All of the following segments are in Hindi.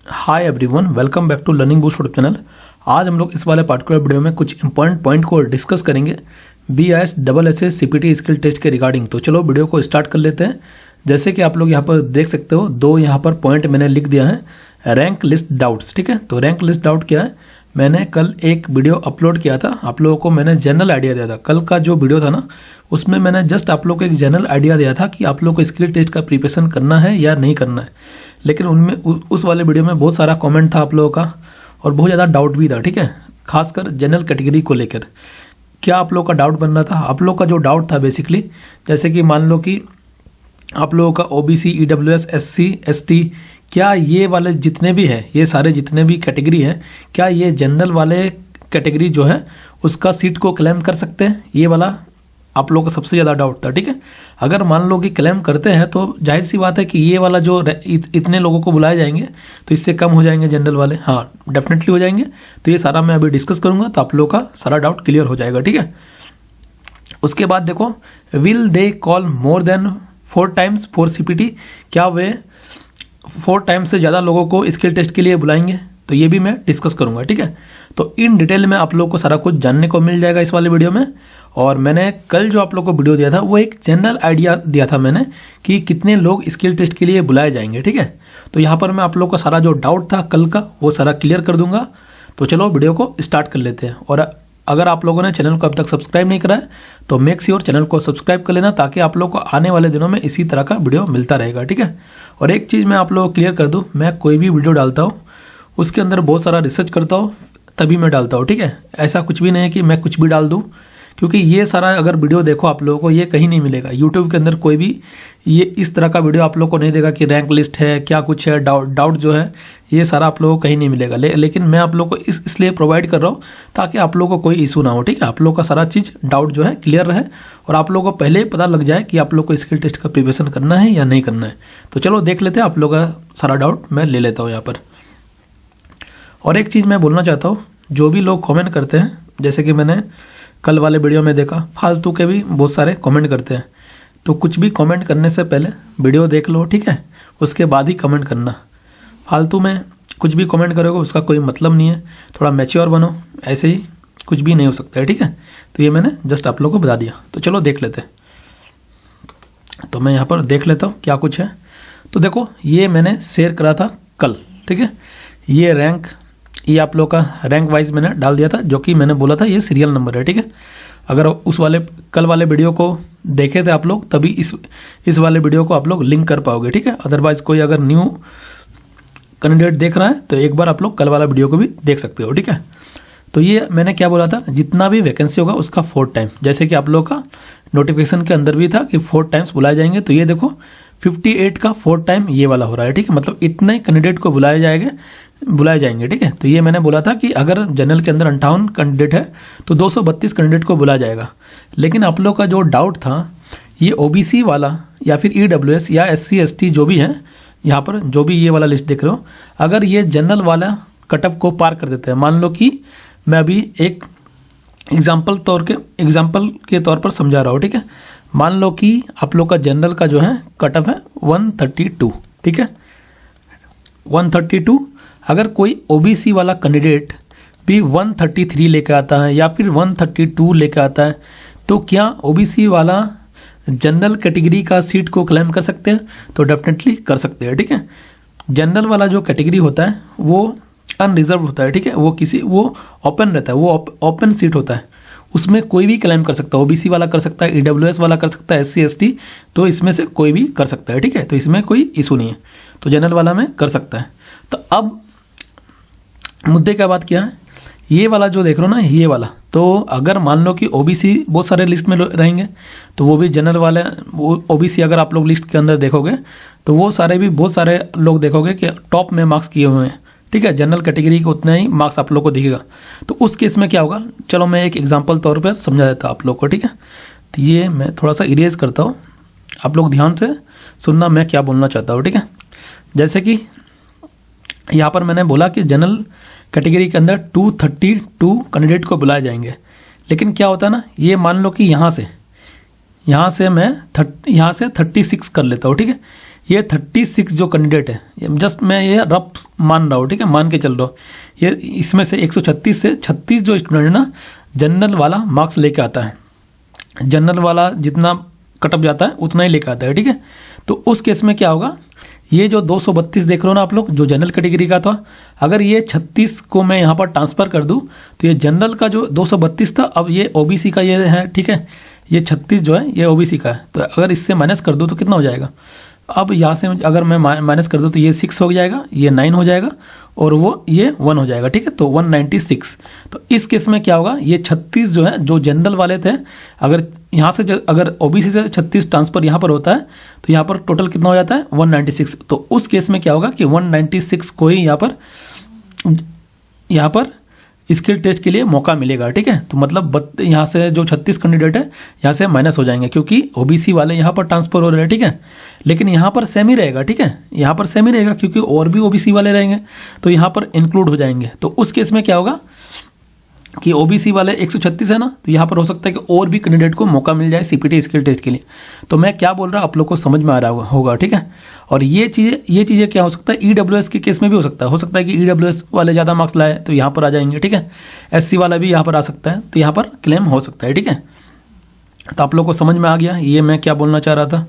Hi everyone, welcome back to learning boost YouTube channel. आज हम लोग इस वाले पार्टिकुलर वीडियो में कुछ इंपॉर्टेंट पॉइंट को डिस्कस करेंगे BIS CPT स्किल टेस्ट के रिगार्डिंग। तो चलो वीडियो को स्टार्ट कर लेते हैं। जैसे कि आप लोग यहाँ पर देख सकते हो, दो यहाँ पर पॉइंट मैंने लिख दिया है, रैंक लिस्ट डाउट्स। ठीक है, तो रैंक लिस्ट डाउट क्या है, मैंने कल एक वीडियो अपलोड किया था, आप लोगों को मैंने जनरल आइडिया दिया था। कल का जो वीडियो था ना, उसमें मैंने जस्ट आप लोगों को एक जनरल आइडिया दिया था कि आप लोगों को स्किल टेस्ट का प्रिपरेशन करना है या नहीं करना है। लेकिन उनमें उस वाले वीडियो में बहुत सारा कमेंट था आप लोगों का और बहुत ज़्यादा डाउट भी था। ठीक है, खासकर जनरल कैटेगरी को लेकर क्या आप लोगों का डाउट बन रहा था। आप लोगों का जो डाउट था बेसिकली, जैसे कि मान लो कि आप लोगों का OBC, EWS, SC, ST, क्या ये वाले जितने भी हैं, ये सारे जितने भी कैटेगरी हैं, क्या ये जनरल वाले कैटेगरी जो है उसका सीट को क्लेम कर सकते हैं, ये वाला आप लोगों का सबसे ज़्यादा डाउट था। ठीक है, अगर मान लो कि क्लेम करते हैं तो जाहिर सी बात है कि ये वाला जो इतने लोगों को बुलाए जाएंगे तो इससे कम हो जाएंगे जनरल वाले। हाँ, डेफिनेटली हो जाएंगे। तो ये सारा मैं अभी डिस्कस करूंगा, तो आप लोगों का सारा डाउट क्लियर हो जाएगा। ठीक है, उसके बाद देखो, will they call more than 4 times for CPT, क्या वे 4 times से ज़्यादा लोगों को स्किल टेस्ट के लिए बुलाएंगे, तो ये भी मैं डिस्कस करूंगा। ठीक है, तो इन डिटेल में आप लोगों को सारा कुछ जानने को मिल जाएगा इस वाले वीडियो में। और मैंने कल जो आप लोगों को वीडियो दिया था वो एक जनरल आइडिया दिया था मैंने कि कितने लोग स्किल टेस्ट के लिए बुलाए जाएंगे। ठीक है, तो यहाँ पर मैं आप लोगों का सारा जो डाउट था कल का वो सारा क्लियर कर दूंगा। तो चलो वीडियो को स्टार्ट कर लेते हैं। और अगर आप लोगों ने चैनल को अब तक सब्सक्राइब नहीं करा है तो मेक श्योर चैनल को सब्सक्राइब कर लेना, ताकि आप लोगों को आने वाले दिनों में इसी तरह का वीडियो मिलता रहेगा। ठीक है, और एक चीज़ मैं आप लोगों को क्लियर कर दूँ, मैं कोई भी वीडियो डालता हूँ उसके अंदर बहुत सारा रिसर्च करता हूँ तभी मैं डालता हूँ। ठीक है, ऐसा कुछ भी नहीं है कि मैं कुछ भी डाल दूँ, क्योंकि ये सारा अगर वीडियो देखो आप लोगों को ये कहीं नहीं मिलेगा। यूट्यूब के अंदर कोई भी ये इस तरह का वीडियो आप लोगों को नहीं देगा कि रैंक लिस्ट है, क्या कुछ है, डाउट जो है ये सारा आप लोगों को कहीं नहीं मिलेगा। लेकिन मैं आप लोगों को इसलिए प्रोवाइड कर रहा हूँ ताकि आप लोगों को कोई इशू ना हो। ठीक है, आप लोगों का सारा चीज़ डाउट जो है क्लियर रहे और आप लोगों को पहले ही पता लग जाए कि आप लोग को स्किल टेस्ट का प्रिपरेशन करना है या नहीं करना है। तो चलो देख लेते हैं, आप लोगों का सारा डाउट मैं ले लेता हूँ यहाँ पर। और एक चीज़ मैं बोलना चाहता हूँ, जो भी लोग कमेंट करते हैं, जैसे कि मैंने कल वाले वीडियो में देखा फालतू के भी बहुत सारे कमेंट करते हैं, तो कुछ भी कमेंट करने से पहले वीडियो देख लो। ठीक है, उसके बाद ही कमेंट करना। फालतू में कुछ भी कमेंट करोगे उसका कोई मतलब नहीं है, थोड़ा मैच्योर बनो, ऐसे ही कुछ भी नहीं हो सकता है। ठीक है, तो ये मैंने जस्ट आप लोगों को बता दिया। तो चलो देख लेते हैं। तो मैं यहाँ पर देख लेता हूँ क्या कुछ है। तो देखो, ये मैंने शेयर करा था कल। ठीक है, ये रैंक, ये आप लोग का रैंक वाइज मैंने डाल दिया था, जो कि मैंने बोला था ये सीरियल नंबर है। ठीक है, अगर उस वाले कल वाले वीडियो को देखे थे आप लोग तभी इस वाले वीडियो को आप लोग लिंक कर पाओगे। ठीक है, अदरवाइज कोई अगर न्यू कैंडिडेट देख रहा है तो एक बार आप लोग कल वाला वीडियो को भी देख सकते हो। ठीक है, तो ये मैंने क्या बोला था, जितना भी वैकेंसी होगा उसका 4 टाइम, जैसे कि आप लोग का नोटिफिकेशन के अंदर भी था कि 4 टाइम्स बुलाए जाएंगे। तो ये देखो 58 का 4 टाइम ये वाला हो रहा है। ठीक है, मतलब इतने कैंडिडेट को बुलाए जाएंगे। ठीक है, तो ये मैंने बोला था कि अगर जनरल के अंदर 58 कैंडिडेट है तो 232 कैंडिडेट को बुलाया जाएगा। लेकिन आप लोग का जो डाउट था, ये OBC वाला या फिर EWS या SC ST जो भी है, यहाँ पर जो भी ये वाला लिस्ट देख रहे हो, अगर ये जनरल वाला कटअप को पार कर देते हैं, मान लो कि मैं अभी एक एग्जाम्पल के तौर पर समझा रहा हूँ। ठीक है, मान लो कि आप लोग का जनरल का जो है कटअप है 132। ठीक है, 132, अगर कोई OBC वाला कैंडिडेट भी 133 लेकर आता है या फिर 132 लेकर आता है, तो क्या OBC वाला जनरल कैटेगरी का सीट को क्लेम कर सकते हैं? तो डेफिनेटली कर सकते हैं। ठीक है, जनरल वाला जो कैटेगरी होता है वो अनरिजर्व होता है। ठीक है, वो ओपन रहता है, वो ओपन सीट होता है, उसमें कोई भी क्लेम कर सकता है। OBC वाला कर सकता है, EWS वाला कर सकता है, SC ST, तो इसमें से कोई भी कर सकता है। ठीक है, तो इसमें कोई इशू नहीं है, तो जनरल वाला में कर सकता है। तो अब मुद्दे का बात क्या है, ये वाला जो देख रहे हो ना, ये वाला, तो अगर मान लो कि OBC बहुत सारे लिस्ट में रहेंगे तो वो भी जनरल वाले, वो OBC अगर आप लोग लिस्ट के अंदर देखोगे तो वो सारे भी बहुत सारे लोग देखोगे कि टॉप में मार्क्स किए हुए हैं। ठीक है, जनरल कैटेगरी के उतना ही मार्क्स आप लोग को दिखेगा। तो उस केस में क्या होगा, चलो मैं एक एग्जांपल तौर पर समझा देता हूँ आप लोग को। ठीक है, तो ये मैं थोड़ा सा इरेज करता हूँ, आप लोग ध्यान से सुनना मैं क्या बोलना चाहता हूँ। ठीक है, जैसे कि यहाँ पर मैंने बोला कि जनरल कैटेगरी के अंदर 232 कैंडिडेट को बुलाए जाएंगे। लेकिन क्या होता है ना, ये मान लो कि यहाँ से मैं यहाँ से 36 कर लेता हूँ। ठीक है, ये 36 जो कैंडिडेट है, जस्ट मैं ये रफ मान रहा हूँ, ठीक है, मान के चल रहा हूँ, ये इसमें से 136 से 36 जो स्टूडेंट है ना, जनरल वाला मार्क्स लेके आता है। जनरल वाला जितना कटअप जाता है उतना ही लेके आता है, ठीक है। तो उस केस में क्या होगा, ये जो 232 देख रहे हो ना आप लोग, जो जनरल कैटेगरी का था, अगर ये 36 को मैं यहाँ पर ट्रांसफ़र कर दूँ तो ये जनरल का जो 232 था, अब ये ओबीसी का ये है, ठीक है, ये 36 जो है ये ओबीसी का है। तो अगर इससे माइनस कर दूँ तो कितना हो जाएगा, अब यहाँ से अगर मैं माइनस कर दूँ तो ये 6 हो जाएगा, ये 9 हो जाएगा और वो ये 1 हो जाएगा, ठीक है। तो 196। तो इस केस में क्या होगा, ये 36 जो है जो जनरल वाले थे, अगर यहाँ से अगर ओबीसी से 36 ट्रांसफर यहाँ पर होता है तो यहाँ पर टोटल कितना हो जाता है 196। तो उस केस में क्या होगा कि 196 को ही यहाँ पर स्किल टेस्ट के लिए मौका मिलेगा, ठीक है। तो मतलब यहाँ से जो 36 कैंडिडेट है यहाँ से माइनस हो जाएंगे, क्योंकि ओबीसी वाले यहाँ पर ट्रांसफर हो रहे हैं, ठीक है। लेकिन यहाँ पर सेम ही रहेगा, ठीक है, यहाँ पर सेम ही रहेगा, क्योंकि और भी ओबीसी वाले रहेंगे तो यहाँ पर इंक्लूड हो जाएंगे। तो उस केस में क्या होगा कि ओबीसी वाले 136 है ना, तो यहाँ पर हो सकता है कि और भी कैंडिडेट को मौका मिल जाए सीपीटी स्किल टेस्ट के लिए। तो मैं क्या बोल रहा हूँ आप लोग को समझ में आ रहा होगा, ठीक है। और ये चीज़ें क्या हो सकता है, ईडब्ल्यूएस के केस में भी हो सकता है कि ईडब्ल्यूएस वाले ज़्यादा मार्क्स लाए तो यहाँ पर आ जाएंगे, ठीक है। एससी वाला भी यहाँ पर आ सकता है, तो यहाँ पर क्लेम हो सकता है, ठीक है। तो आप लोग को समझ में आ गया ये मैं क्या बोलना चाह रहा था।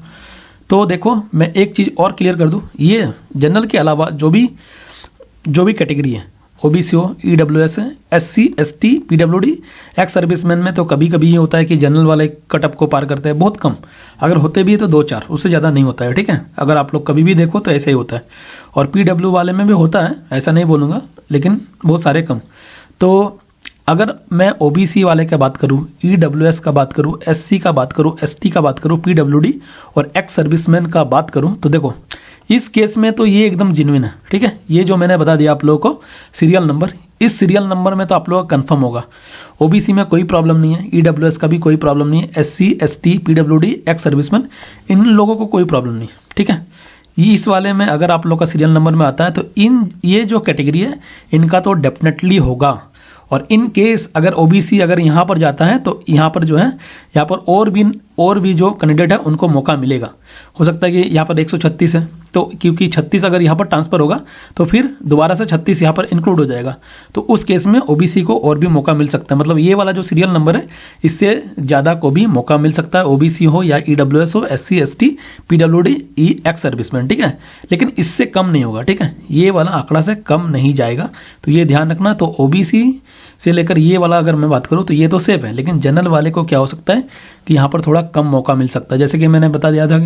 तो देखो मैं एक चीज़ और क्लियर कर दूँ, ये जनरल के अलावा जो भी कैटेगरी है, ओबीसी हो, ईडब्ल्यूएस है, SC, ST, PWD, ex serviceman में तो कभी कभी ये होता है कि जनरल वाले कटअप को पार करते हैं, बहुत कम, अगर होते भी है तो 2-4, उससे ज़्यादा नहीं होता है, ठीक है। अगर आप लोग कभी भी देखो तो ऐसे ही होता है। और पीडब्ल्यू वाले में भी होता है, ऐसा नहीं बोलूँगा, लेकिन बहुत सारे कम। तो अगर मैं ओबीसी वाले का बात करूं, ईडब्ल्यूएस का बात करूं, एससी का बात करूं, एसटी का बात करूं, पीडब्ल्यूडी और एक्स सर्विसमैन का बात करूं, तो देखो इस केस में तो ये एकदम जेन्युइन है, ठीक है। ये जो मैंने बता दिया आप लोगों को सीरियल नंबर, इस सीरियल नंबर में तो आप लोगों का कंफर्म होगा। ओबीसी में कोई प्रॉब्लम नहीं है, ईडब्ल्यूएस का भी कोई प्रॉब्लम नहीं है, SC, ST, PWD, ex serviceman, इन लोगों को कोई प्रॉब्लम नहीं, ठीक है। इस वाले में अगर आप लोग का सीरियल नंबर में आता है तो ये जो कैटेगरी है इनका तो डेफिनेटली होगा। और इन केस अगर ओबीसी अगर यहाँ पर जाता है तो यहाँ पर जो है, यहाँ पर और भी जो कैंडिडेट है उनको मौका मिलेगा। हो सकता है कि यहाँ पर 136 है, तो क्योंकि 36 अगर यहाँ पर ट्रांसफर होगा तो फिर दोबारा से 36 यहाँ पर इंक्लूड हो जाएगा, तो उस केस में ओबीसी को और भी मौका मिल सकता है। मतलब ये वाला जो सीरियल नंबर है इससे ज़्यादा को भी मौका मिल सकता है, ओबीसी हो या ईडब्ल्यूएस हो, SC, ST, PWD, ex serviceman, ठीक है। लेकिन इससे कम नहीं होगा, ठीक है, ये वाला आंकड़ा से कम नहीं जाएगा, तो ये ध्यान रखना। तो ओबीसी से लेकर ये वाला अगर मैं बात करूँ तो ये तो सेफ है, लेकिन जनरल वाले को क्या हो सकता है कि यहाँ पर थोड़ा कम मौका मिल सकता है। जैसे कि मैंने बता दिया था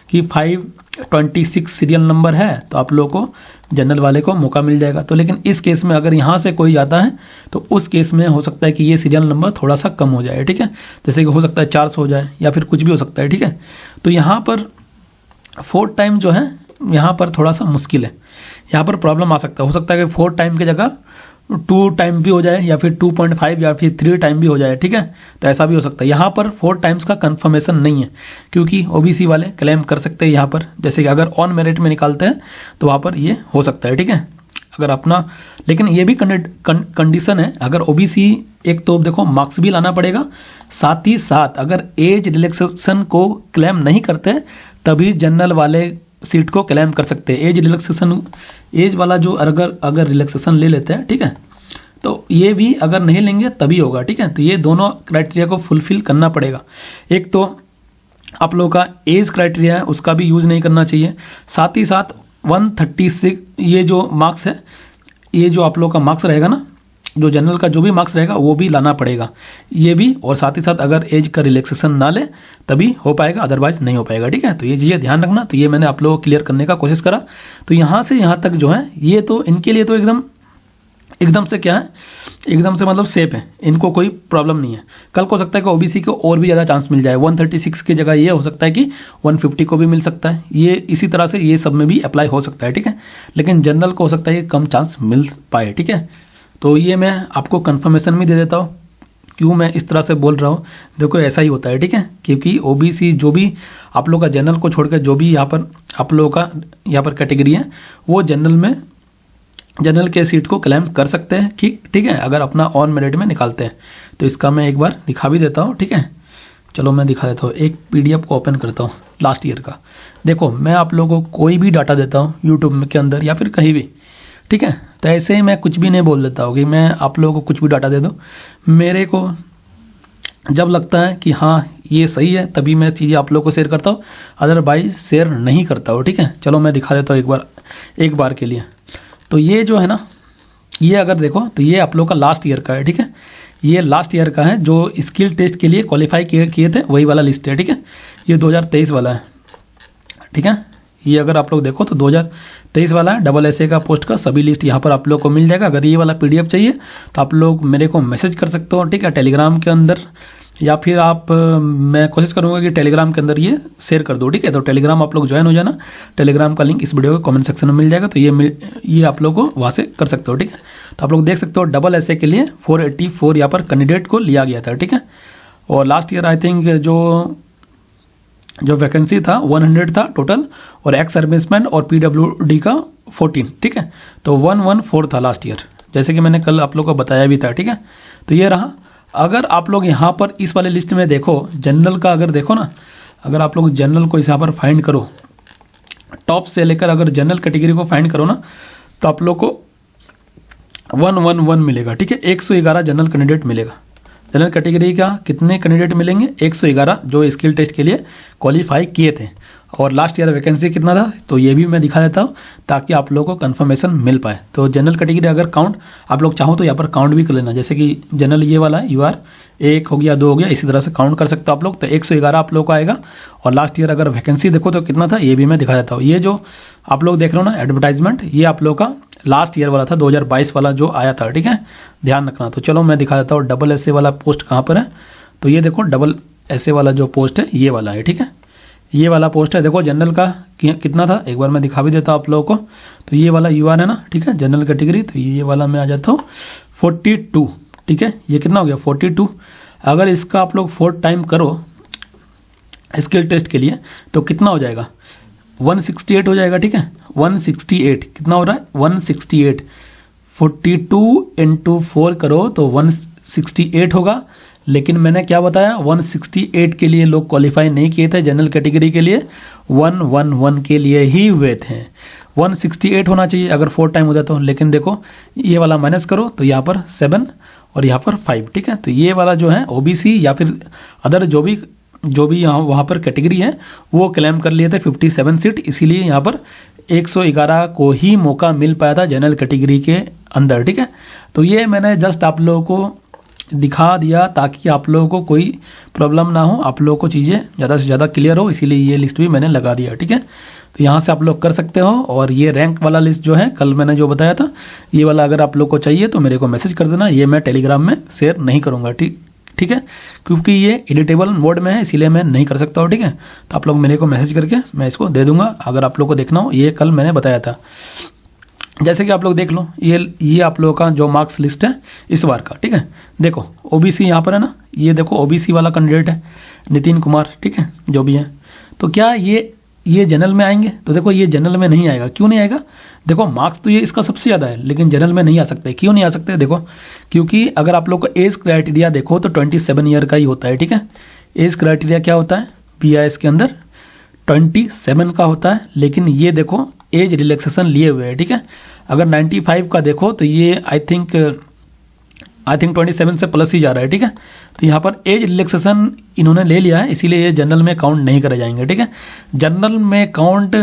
कि 526 सीरियल नंबर है तो आप लोगों को जनरल वाले को मौका मिल जाएगा। तो लेकिन इस केस में अगर यहाँ से कोई जाता है तो उस केस में हो सकता है कि ये सीरियल नंबर थोड़ा सा कम हो जाए, ठीक है। जैसे कि हो सकता है 400 हो जाए या फिर कुछ भी हो सकता है, ठीक है। तो यहाँ पर 4 टाइम जो है यहाँ पर थोड़ा सा मुश्किल है, यहाँ पर प्रॉब्लम आ सकता है। हो सकता है कि 4 टाइम की जगह 2 टाइम भी हो जाए या फिर 2.5 या फिर 3 टाइम भी हो जाए, ठीक है। तो ऐसा भी हो सकता है। यहाँ पर 4 टाइम्स का कंफर्मेशन नहीं है, क्योंकि ओबीसी वाले क्लेम कर सकते हैं यहाँ पर, जैसे कि अगर ऑन मेरिट में निकालते हैं तो वहाँ पर ये हो सकता है, ठीक है। अगर अपना, लेकिन ये भी कंडीशन है, अगर ओबीसी एक तो देखो मार्क्स भी लाना पड़ेगा, साथ ही साथ अगर एज रिलैक्सेशन को क्लेम नहीं करते तभी जनरल वाले सीट को क्लेम कर सकते हैं। एज रिलैक्सेशन, एज वाला जो अगर रिलैक्सेशन ले लेते हैं, ठीक है, तो ये भी अगर नहीं लेंगे तभी होगा, ठीक है। तो ये दोनों क्राइटेरिया को फुलफिल करना पड़ेगा। एक तो आप लोगों का एज क्राइटेरिया है उसका भी यूज़ नहीं करना चाहिए, साथ ही साथ 136 ये जो मार्क्स है, ये जो आप लोग का मार्क्स रहेगा ना, जो जनरल का जो भी मार्क्स रहेगा वो भी लाना पड़ेगा ये भी। और साथ ही साथ अगर एज का रिलैक्सेशन ना ले तभी हो पाएगा, अदरवाइज नहीं हो पाएगा, ठीक है। तो ये चीज़ें ध्यान रखना। तो ये मैंने आप लोगों को क्लियर करने का कोशिश करा। तो यहाँ से यहाँ तक जो है ये तो इनके लिए तो एकदम से क्या है, एकदम से मतलब सेफ है, इनको कोई प्रॉब्लम नहीं है। कल को हो सकता है कि ओबीसी को और भी ज़्यादा चांस मिल जाए, 136 की जगह ये हो सकता है कि 150 को भी मिल सकता है। ये इसी तरह से ये सब में भी अप्लाई हो सकता है, ठीक है। लेकिन जनरल को हो सकता है कि कम चांस मिल पाए, ठीक है। तो ये मैं आपको कंफर्मेशन भी दे देता हूँ क्यों मैं इस तरह से बोल रहा हूँ। देखो ऐसा ही होता है, ठीक है, क्योंकि ओबीसी जो भी आप लोग का जनरल को छोड़कर जो भी यहाँ पर आप लोगों का यहाँ पर कैटेगरी है वो जनरल के सीट को क्लेम कर सकते हैं, ठीक है, अगर अपना ऑन मेरिट में निकालते हैं। तो इसका मैं एक बार दिखा भी देता हूँ, ठीक है। चलो मैं दिखा देता हूँ, एक PDF को ओपन करता हूँ लास्ट ईयर का। देखो मैं आप लोगों को कोई भी डाटा देता हूँ यूट्यूब के अंदर या फिर कहीं भी, ठीक है, तो ऐसे ही मैं कुछ भी नहीं बोल देता हूँ कि मैं आप लोगों को कुछ भी डाटा दे दूँ। मेरे को जब लगता है कि हाँ ये सही है तभी मैं चीज़ें आप लोगों को शेयर करता हूँ, अदरवाइज शेयर नहीं करता हूँ, ठीक है। चलो मैं दिखा देता हूँ एक बार के लिए। तो ये जो है ना, ये अगर देखो तो ये आप लोग का लास्ट ईयर का है, ठीक है। ये लास्ट ईयर का है जो स्किल टेस्ट के लिए क्वालिफाई किए थे, वही वाला लिस्ट है, ठीक है। ये 2023 वाला है, ठीक है। ये अगर आप लोग देखो तो 2023 वाला है, SSA का पोस्ट का सभी लिस्ट यहाँ पर आप लोग को मिल जाएगा। अगर ये वाला PDF चाहिए तो आप लोग मेरे को मैसेज कर सकते हो, ठीक है, टेलीग्राम के अंदर, या फिर आप मैं कोशिश करूंगा कि टेलीग्राम के अंदर ये शेयर कर दो, ठीक है। तो टेलीग्राम आप लोग ज्वाइन हो जाना, टेलीग्राम का लिंक इस वीडियो के कमेंट सेक्शन में मिल जाएगा, तो ये आप लोग को वहाँ से कर सकते हो, ठीक है। तो आप लोग देख सकते हो SSA के लिए 484 यहाँ पर कैंडिडेट को लिया गया था, ठीक है। और लास्ट ईयर आई थिंक जो वैकेंसी था 100 था टोटल, और एक्स सर्विसमैन और PWD का 14, ठीक है। तो 114 था लास्ट ईयर, जैसे कि मैंने कल आप लोग को बताया भी था, ठीक है। तो ये रहा। अगर आप लोग यहाँ पर इस वाले लिस्ट में देखो जनरल का, अगर देखो ना, अगर आप लोग जनरल को यहाँ पर फाइंड करो, टॉप से लेकर अगर जनरल कैटेगरी को फाइंड करो ना, तो आप लोग को 111 मिलेगा, ठीक है। 111 जनरल कैंडिडेट मिलेगा। जनरल कैटेगरी का कितने कैंडिडेट मिलेंगे? 111 जो स्किल टेस्ट के लिए क्वालिफाई किए थे। और लास्ट ईयर वैकेंसी कितना था तो ये भी मैं दिखा देता हूँ ताकि आप लोगों को कंफर्मेशन मिल पाए। तो जनरल कैटेगरी अगर काउंट आप लोग चाहो तो यहाँ पर काउंट भी कर लेना, जैसे कि जनरल ये वाला है UR 1 हो गया 2 हो गया, इसी तरह से काउंट कर सकते हो आप लोग। तो 111 आप लोग को आएगा। और लास्ट ईयर अगर वैकेंसी देखो तो कितना था ये भी मैं दिखा देता हूँ। ये जो आप लोग देख रहे हो ना एडवर्टाइजमेंट, ये आप लोग का लास्ट ईयर वाला था, 2022 वाला जो आया था, ठीक है, ध्यान रखना। तो चलो मैं दिखा देता हूँ SSA वाला पोस्ट कहाँ पर है। तो ये देखो SSA वाला जो पोस्ट है ये वाला है, ठीक है, ये वाला पोस्ट है। देखो जनरल का कितना था एक बार मैं दिखा भी देता हूँ आप लोगों को। तो ये वाला UR है ना, ठीक है, जनरल कैटेगरी। तो ये वाला मैं आ जाता हूँ 42, ठीक है। ये कितना हो गया 42। अगर इसका आप लोग 4 टाइम करो स्किल टेस्ट के लिए तो कितना हो जाएगा 168 हो जाएगा, ठीक है। 168 कितना हो रहा है 168, 42 × 4 करो तो 168 होगा। लेकिन मैंने क्या बताया 168 के लिए लोग क्वालिफाई नहीं किए थे, जनरल कैटेगरी के लिए 111 के लिए ही हुए थे। 168 होना चाहिए अगर 4 टाइम हो जाता हो। लेकिन देखो ये वाला माइनस करो तो यहाँ पर 7 और यहाँ पर 5, ठीक है। तो ये वाला जो है OBC या फिर अदर जो भी यहाँ वहाँ पर कैटेगरी है वो क्लेम कर लिए थे 57 सीट, इसीलिए यहाँ पर 111 को ही मौका मिल पाया था जनरल कैटेगरी के अंदर, ठीक है। तो ये मैंने जस्ट आप लोगों को दिखा दिया ताकि आप लोगों को कोई प्रॉब्लम ना हो, आप लोगों को चीज़ें ज़्यादा से ज़्यादा क्लियर हो, इसीलिए ये लिस्ट भी मैंने लगा दिया, ठीक है। तो यहाँ से आप लोग कर सकते हो। और ये रैंक वाला लिस्ट जो है कल मैंने जो बताया था ये वाला अगर आप लोग को चाहिए तो मेरे को मैसेज कर देना, ये मैं टेलीग्राम में शेयर नहीं करूँगा, ठीक है, क्योंकि ये एडिटेबल मोड में है इसीलिए मैं नहीं कर सकता हूँ, ठीक है। तो आप लोग मेरे को मैसेज करके मैं इसको दे दूंगा अगर आप लोग को देखना हो। ये कल मैंने बताया था, जैसे कि आप लोग देख लो ये आप लोगों का जो मार्क्स लिस्ट है इस बार का, ठीक है। देखो OBC यहाँ पर है ना, ये देखो OBC वाला कैंडिडेट है नितिन कुमार, ठीक है, जो भी है। तो क्या ये जनरल में आएंगे? तो देखो ये जनरल में नहीं आएगा। क्यों नहीं आएगा? देखो मार्क्स तो ये इसका सबसे ज़्यादा है लेकिन जनरल में नहीं आ सकते। क्यों नहीं आ सकते? देखो क्योंकि अगर आप लोग का एज क्राइटेरिया देखो तो 27 ईयर का ही होता है, ठीक है। एज क्राइटेरिया क्या होता है BIS के अंदर 27 का होता है, लेकिन ये देखो एज रिलैक्सेशन लिए हुए है, ठीक है। अगर 95 का देखो तो ये आई थिंक 27 से प्लस ही जा रहा है, ठीक है। तो यहाँ पर एज रिलैक्सेशन इन्होंने ले लिया है, इसीलिए ये जनरल में काउंट नहीं करे जाएंगे, ठीक है। जनरल में काउंट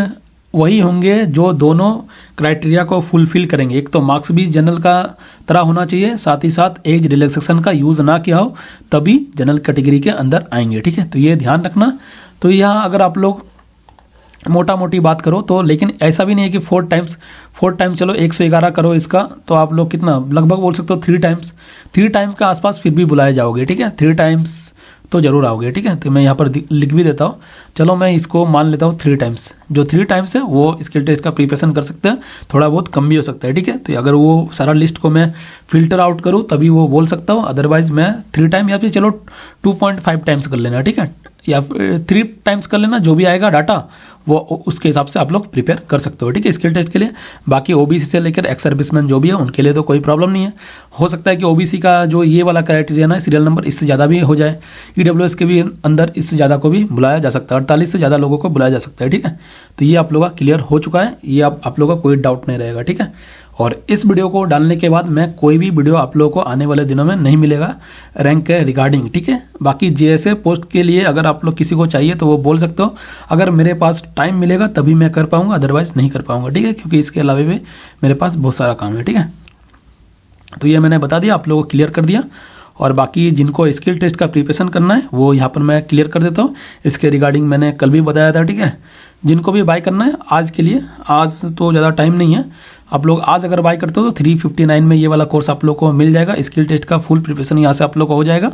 वही होंगे जो दोनों क्राइटेरिया को फुलफिल करेंगे। एक तो मार्क्स भी जनरल का तरह होना चाहिए, साथ ही साथ एज रिलैक्सेशन का यूज़ ना किया हो, तभी जनरल कैटेगरी के अंदर आएंगे, ठीक है। तो ये ध्यान रखना। तो यहाँ अगर आप लोग मोटा मोटी बात करो तो, लेकिन ऐसा भी नहीं है कि 4 टाइम्स चलो 111 करो इसका, तो आप लोग कितना लगभग बोल सकते हो 3 टाइम्स के आसपास फिर भी बुलाए जाओगे, ठीक है। 3 टाइम्स तो जरूर आओगे, ठीक है। तो मैं यहाँ पर लिख भी देता हूँ। चलो मैं इसको मान लेता हूँ 3 टाइम्स। जो 3 टाइम्स है वो स्किल टेस्ट का प्रिपरेशन कर सकते हैं, थोड़ा बहुत कम भी हो सकता है, ठीक है। तो अगर वो सारा लिस्ट को मैं फिल्टर आउट करूँ तभी वो बोल सकता हूँ, अदरवाइज मैं 3 टाइम या फिर चलो 2.5 टाइम्स कर लेना, ठीक है। या फिर 3 टाइम्स कर लेना, जो भी आएगा डाटा वो उसके हिसाब से आप लोग प्रिपेयर कर सकते हो, ठीक है, स्किल टेस्ट के लिए। बाकी ओबीसी से लेकर एक्स सर्विसमैन जो भी है उनके लिए तो कोई प्रॉब्लम नहीं है। हो सकता है कि ओबीसी का जो ये वाला क्राइटेरिया ना सीरियल नंबर इससे ज़्यादा भी हो जाए, ईडब्ल्यूएस के भी अंदर इससे ज़्यादा को भी बुलाया जा सकता है, 48 से ज़्यादा लोगों को बुलाया जा सकता है, ठीक है। तो ये आप लोगों का क्लियर हो चुका है, ये आप लोगों का कोई डाउट नहीं रहेगा, ठीक है। और इस वीडियो को डालने के बाद मैं कोई भी वीडियो आप लोगों को आने वाले दिनों में नहीं मिलेगा रैंक के रिगार्डिंग, ठीक है। बाकी जेएसए पोस्ट के लिए अगर आप लोग किसी को चाहिए तो वो बोल सकते हो, अगर मेरे पास टाइम मिलेगा तभी मैं कर पाऊंगा, अदरवाइज नहीं कर पाऊंगा, ठीक है, क्योंकि इसके अलावा भी मेरे पास बहुत सारा काम है, ठीक है। तो ये मैंने बता दिया, आप लोगों को क्लियर कर दिया। और बाकी जिनको स्किल टेस्ट का प्रिपरेशन करना है वो यहाँ पर मैं क्लियर कर देता हूँ, इसके रिगार्डिंग मैंने कल भी बताया था, ठीक है। जिनको भी बाय करना है आज के लिए, आज तो ज़्यादा टाइम नहीं है, आप लोग आज अगर बाय करते हो तो 359 में ये वाला कोर्स आप लोग को मिल जाएगा। स्किल टेस्ट का फुल प्रिपरेशन यहाँ से आप लोग को हो जाएगा,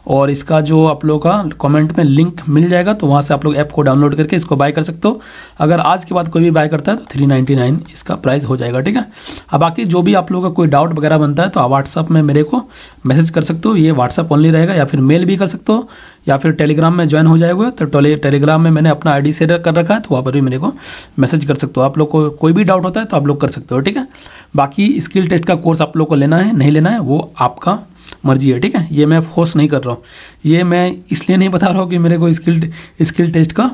और इसका जो आप लोग का कमेंट में लिंक मिल जाएगा, तो वहाँ से आप लोग ऐप को डाउनलोड करके इसको बाय कर सकते हो। अगर आज के बाद कोई भी बाय करता है तो 399 इसका प्राइस हो जाएगा, ठीक है। अब बाकी जो भी आप लोगों का कोई डाउट वगैरह बनता है तो आप व्हाट्सअप में मेरे को मैसेज कर सकते हो, ये व्हाट्सअप ओनली रहेगा, या फिर मेल भी कर सकते हो, या फिर टेलीग्राम में ज्वाइन हो जाएगा तो टेलीग्राम में मैंने अपना आईडी शेयर कर रखा है, तो वहाँ पर भी मेरे को मैसेज कर सकते हो। आप लोग को कोई भी डाउट होता है तो आप लोग कर सकते हो, ठीक है। बाकी स्किल टेस्ट का कोर्स आप लोग को लेना है नहीं लेना है वो आपका मर्जी है, ठीक है। ये मैं फोर्स नहीं कर रहा हूँ, ये मैं इसलिए नहीं बता रहा हूँ कि मेरे को स्किल टेस्ट का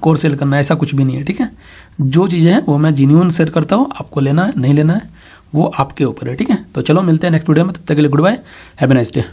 कोर्स सेल करना है, ऐसा कुछ भी नहीं है, ठीक है। जो चीज़ें हैं वो मैं जेन्युइन शेयर करता हूँ, आपको लेना है नहीं लेना है वो आपके ऊपर है, ठीक है। तो चलो मिलते हैं नेक्स्ट वीडियो में, तब तक के लिए good bye, have a nice day.